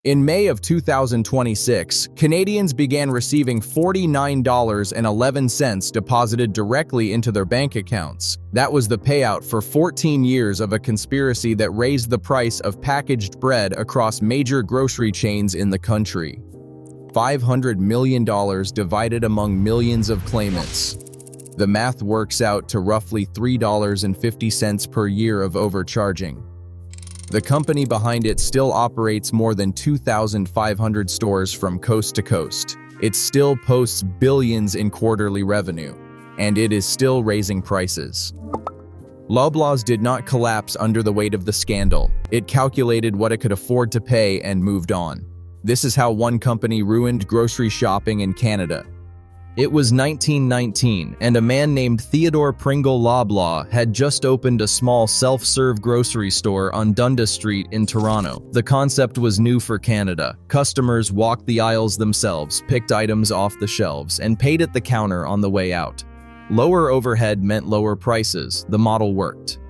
In May of 2026, Canadians began receiving $49.11 deposited directly into their bank accounts. That was the payout for 14 years of a conspiracy that raised the price of packaged bread across major grocery chains in the country. $500 million divided among millions of claimants. The math works out to roughly $3.50 per year of overcharging. The company behind it still operates more than 2,500 stores from coast to coast. It still posts billions in quarterly revenue, and it is still raising prices. Loblaws did not collapse under the weight of the scandal. It calculated what it could afford to pay and moved on. This is how one company ruined grocery shopping in Canada. It was 1919, and a man named Theodore Pringle Loblaw had just opened a small self-serve grocery store on Dundas Street in Toronto. The concept was new for Canada. Customers walked the aisles themselves, picked items off the shelves, and paid at the counter on the way out. Lower overhead meant lower prices. The model worked.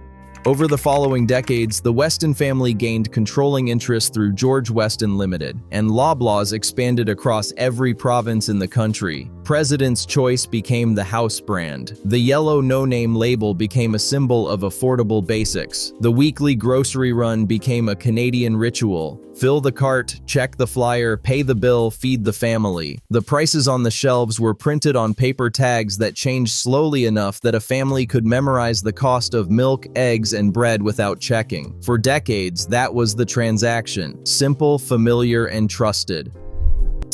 Over the following decades, the Weston family gained controlling interest through George Weston Limited, and Loblaws expanded across every province in the country. President's Choice became the house brand. The yellow no-name label became a symbol of affordable basics. The weekly grocery run became a Canadian ritual. Fill the cart, check the flyer, pay the bill, feed the family. The prices on the shelves were printed on paper tags that changed slowly enough that a family could memorize the cost of milk, eggs, and bread without checking. For decades, that was the transaction. Simple, familiar, and trusted.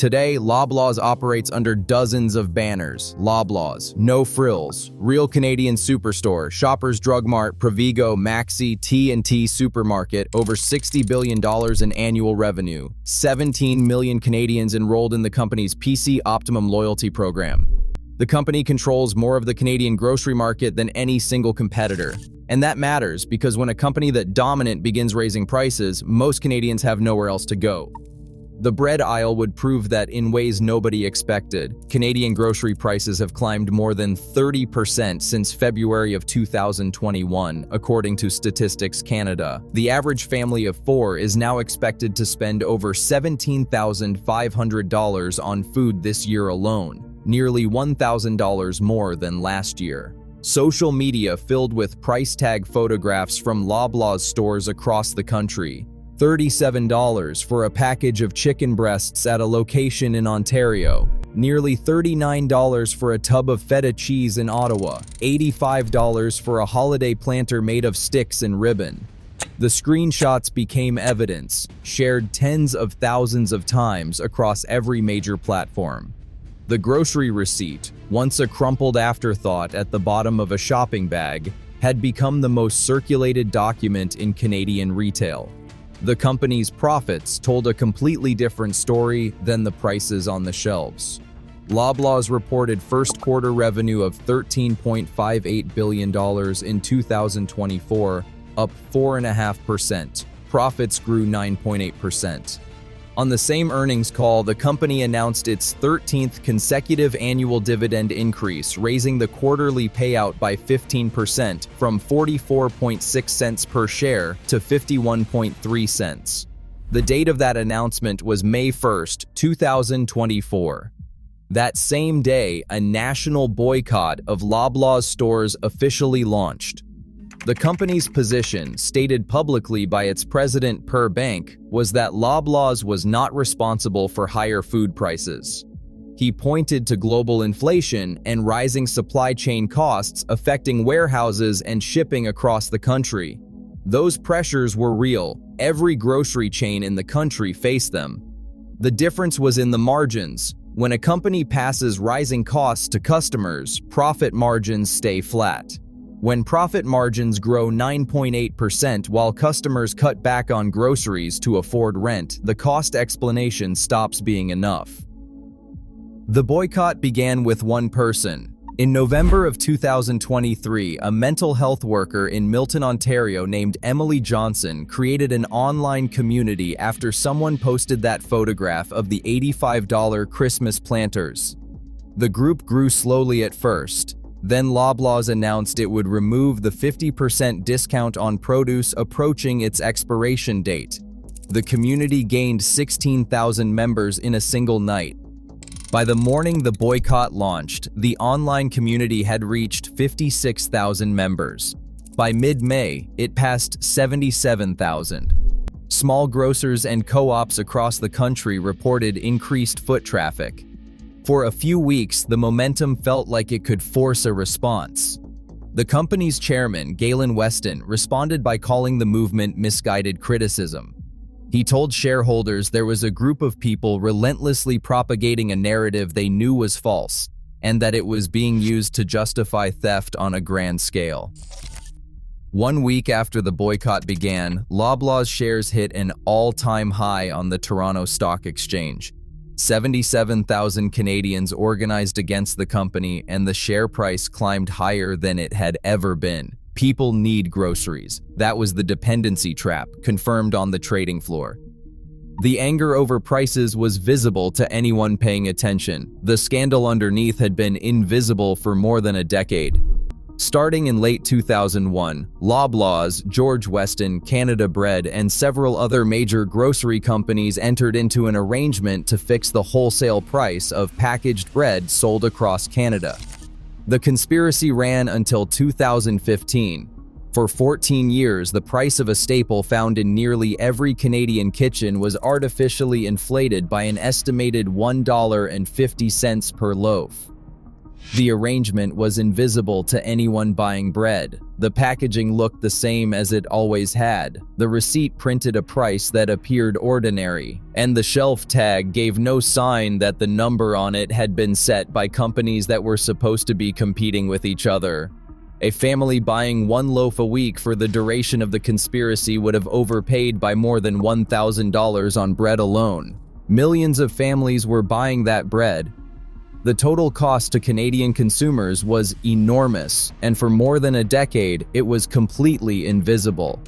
Today, Loblaws operates under dozens of banners. Loblaws, No Frills, Real Canadian Superstore, Shoppers Drug Mart, Provigo, Maxi, T&T Supermarket, over $60 billion in annual revenue. 17 million Canadians enrolled in the company's PC Optimum loyalty program. The company controls more of the Canadian grocery market than any single competitor. And that matters because when a company that dominant begins raising prices, most Canadians have nowhere else to go. The bread aisle would prove that in ways nobody expected. Canadian grocery prices have climbed more than 30% since February of 2021, according to Statistics Canada. The average family of four is now expected to spend over $17,500 on food this year alone, nearly $1,000 more than last year. Social media filled with price tag photographs from Loblaws stores across the country. $37 for a package of chicken breasts at a location in Ontario. Nearly $39 for a tub of feta cheese in Ottawa. $85 for a holiday planter made of sticks and ribbon. The screenshots became evidence, shared tens of thousands of times across every major platform. The grocery receipt, once a crumpled afterthought at the bottom of a shopping bag, had become the most circulated document in Canadian retail. The company's profits told a completely different story than the prices on the shelves. Loblaws reported first quarter revenue of $13.58 billion in 2024, up 4.5%. Profits grew 9.8%. On the same earnings call, the company announced its 13th consecutive annual dividend increase, raising the quarterly payout by 15% from 44.6 cents per share to 51.3 cents. The date of that announcement was May 1st, 2024. That same day, a national boycott of Loblaws stores officially launched. The company's position, stated publicly by its president Per Bank, was that Loblaws was not responsible for higher food prices. He pointed to global inflation and rising supply chain costs affecting warehouses and shipping across the country. Those pressures were real. Every grocery chain in the country faced them. The difference was in the margins. When a company passes rising costs to customers, profit margins stay flat. When profit margins grow 9.8% while customers cut back on groceries to afford rent, the cost explanation stops being enough. The boycott began with one person. In November of 2023, a mental health worker in Milton, Ontario named Emily Johnson created an online community after someone posted that photograph of the $85 Christmas planters. The group grew slowly at first. Then Loblaws announced it would remove the 50% discount on produce approaching its expiration date. The community gained 16,000 members in a single night. By the morning the boycott launched, the online community had reached 56,000 members. By mid-May, it passed 77,000. Small grocers and co-ops across the country reported increased foot traffic. For a few weeks, the momentum felt like it could force a response. The company's chairman, Galen Weston, responded by calling the movement misguided criticism. He told shareholders there was a group of people relentlessly propagating a narrative they knew was false, and that it was being used to justify theft on a grand scale. 1 week after the boycott began, Loblaw's shares hit an all-time high on the Toronto Stock Exchange. 77,000 Canadians organized against the company, and the share price climbed higher than it had ever been. People need groceries. That was the dependency trap, confirmed on the trading floor. The anger over prices was visible to anyone paying attention. The scandal underneath had been invisible for more than a decade. Starting in late 2001, Loblaws, George Weston, Canada Bread, and several other major grocery companies entered into an arrangement to fix the wholesale price of packaged bread sold across Canada. The conspiracy ran until 2015. For 14 years, the price of a staple found in nearly every Canadian kitchen was artificially inflated by an estimated $1.50 per loaf. The arrangement was invisible to anyone buying bread. The packaging looked the same as it always had. The receipt printed a price that appeared ordinary, and the shelf tag gave no sign that the number on it had been set by companies that were supposed to be competing with each other. A family buying one loaf a week for the duration of the conspiracy would have overpaid by more than $1,000 on bread alone. Millions of families were buying that bread. The total cost to Canadian consumers was enormous, and for more than a decade, it was completely invisible.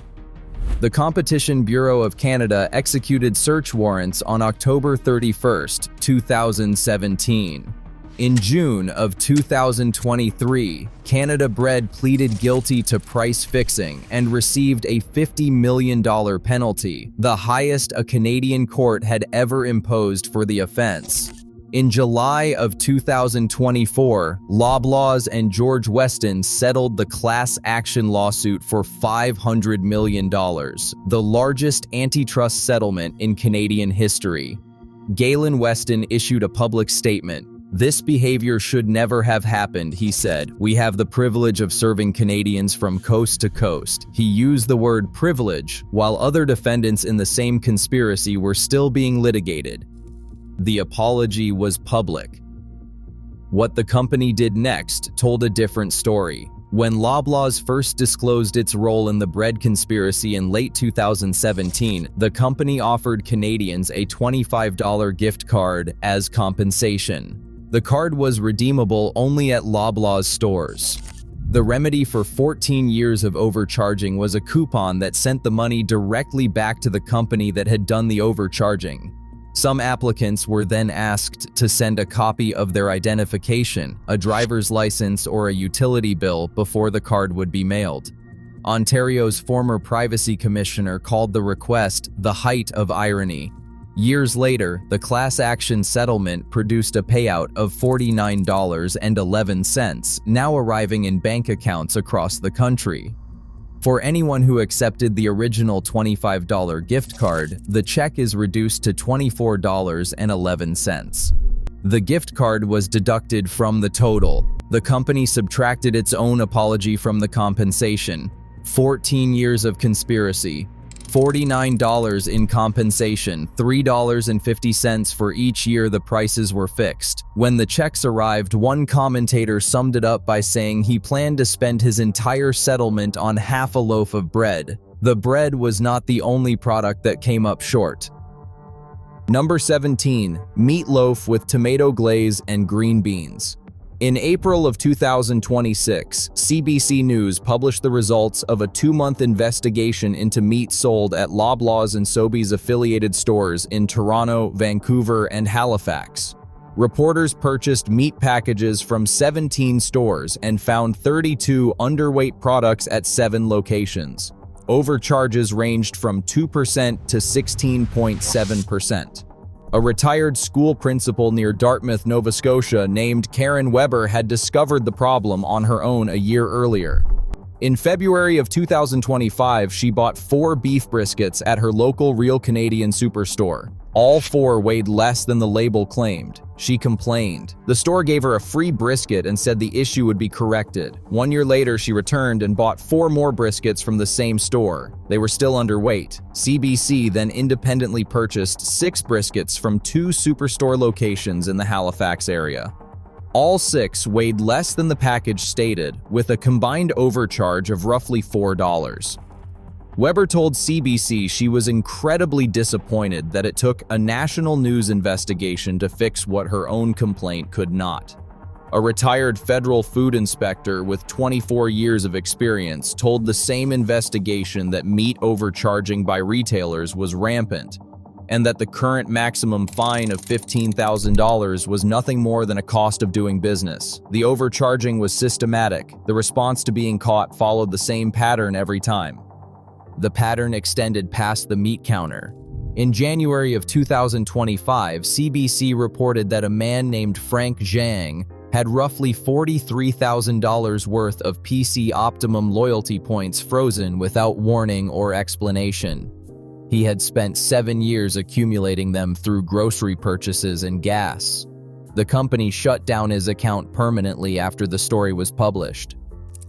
The Competition Bureau of Canada executed search warrants on October 31, 2017. In June of 2023, Canada Bread pleaded guilty to price fixing and received a $50 million penalty, the highest a Canadian court had ever imposed for the offense. In July of 2024, Loblaws and George Weston settled the class action lawsuit for $500 million, the largest antitrust settlement in Canadian history. Galen Weston issued a public statement. "This behavior should never have happened," he said. "We have the privilege of serving Canadians from coast to coast." He used the word privilege, while other defendants in the same conspiracy were still being litigated. The apology was public. What the company did next told a different story. When Loblaws first disclosed its role in the bread conspiracy in late 2017, the company offered Canadians a $25 gift card as compensation. The card was redeemable only at Loblaws stores. The remedy for 14 years of overcharging was a coupon that sent the money directly back to the company that had done the overcharging. Some applicants were then asked to send a copy of their identification, a driver's license, or a utility bill before the card would be mailed. Ontario's former privacy commissioner called the request the height of irony. Years later, the class action settlement produced a payout of $49.11, now arriving in bank accounts across the country. For anyone who accepted the original $25 gift card, the check is reduced to $24.11. The gift card was deducted from the total. The company subtracted its own apology from the compensation. 14 years of conspiracy. $49 in compensation, $3.50 for each year the prices were fixed. When the checks arrived, one commentator summed it up by saying he planned to spend his entire settlement on half a loaf of bread. The bread was not the only product that came up short. Number 17. Meatloaf with tomato glaze and green beans. In April of 2026, CBC News published the results of a 2-month investigation into meat sold at Loblaws and Sobeys affiliated stores in Toronto, Vancouver, and Halifax. Reporters purchased meat packages from 17 stores and found 32 underweight products at 7 locations. Overcharges ranged from 2% to 16.7%. A retired school principal near Dartmouth, Nova Scotia, named Karen Weber had discovered the problem on her own a year earlier. In February of 2025, she bought 4 beef briskets at her local Real Canadian Superstore. All 4 weighed less than the label claimed. She complained. The store gave her a free brisket and said the issue would be corrected. 1 year later, she returned and bought 4 more briskets from the same store. They were still underweight. CBC then independently purchased 6 briskets from 2 Superstore locations in the Halifax area. All 6 weighed less than the package stated, with a combined overcharge of roughly $4. Weber told CBC she was incredibly disappointed that it took a national news investigation to fix what her own complaint could not. A retired federal food inspector with 24 years of experience told the same investigation that meat overcharging by retailers was rampant, and that the current maximum fine of $15,000 was nothing more than a cost of doing business. The overcharging was systematic. The response to being caught followed the same pattern every time. The pattern extended past the meat counter. In January of 2025, CBC reported that a man named Frank Zhang had roughly $43,000 worth of PC Optimum loyalty points frozen without warning or explanation. He had spent 7 years accumulating them through grocery purchases and gas. The company shut down his account permanently after the story was published.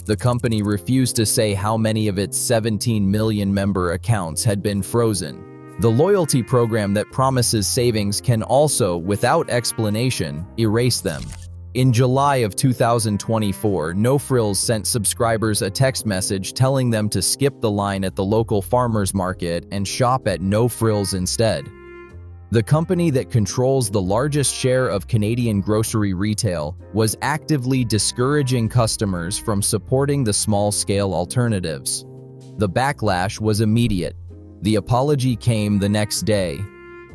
The company refused to say how many of its 17 million member accounts had been frozen. The loyalty program that promises savings can also, without explanation, erase them. In July of 2024, No Frills sent subscribers a text message telling them to skip the line at the local farmers market and shop at No Frills instead. The company that controls the largest share of Canadian grocery retail was actively discouraging customers from supporting the small-scale alternatives. The backlash was immediate. The apology came the next day.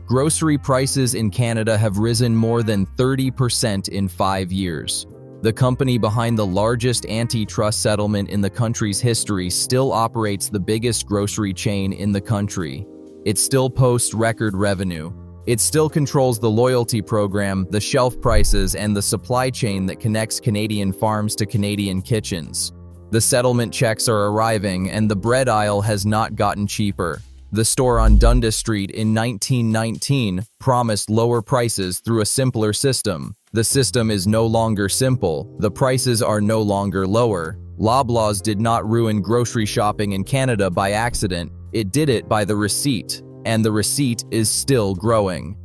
Grocery prices in Canada have risen more than 30% in 5 years. The company behind the largest antitrust settlement in the country's history still operates the biggest grocery chain in the country. It still posts record revenue. It still controls the loyalty program, the shelf prices, and the supply chain that connects Canadian farms to Canadian kitchens. The settlement checks are arriving, and the bread aisle has not gotten cheaper. The store on Dundas Street in 1919 promised lower prices through a simpler system. The system is no longer simple. The prices are no longer lower. Loblaws did not ruin grocery shopping in Canada by accident. It did it by the receipt, and the receipt is still growing.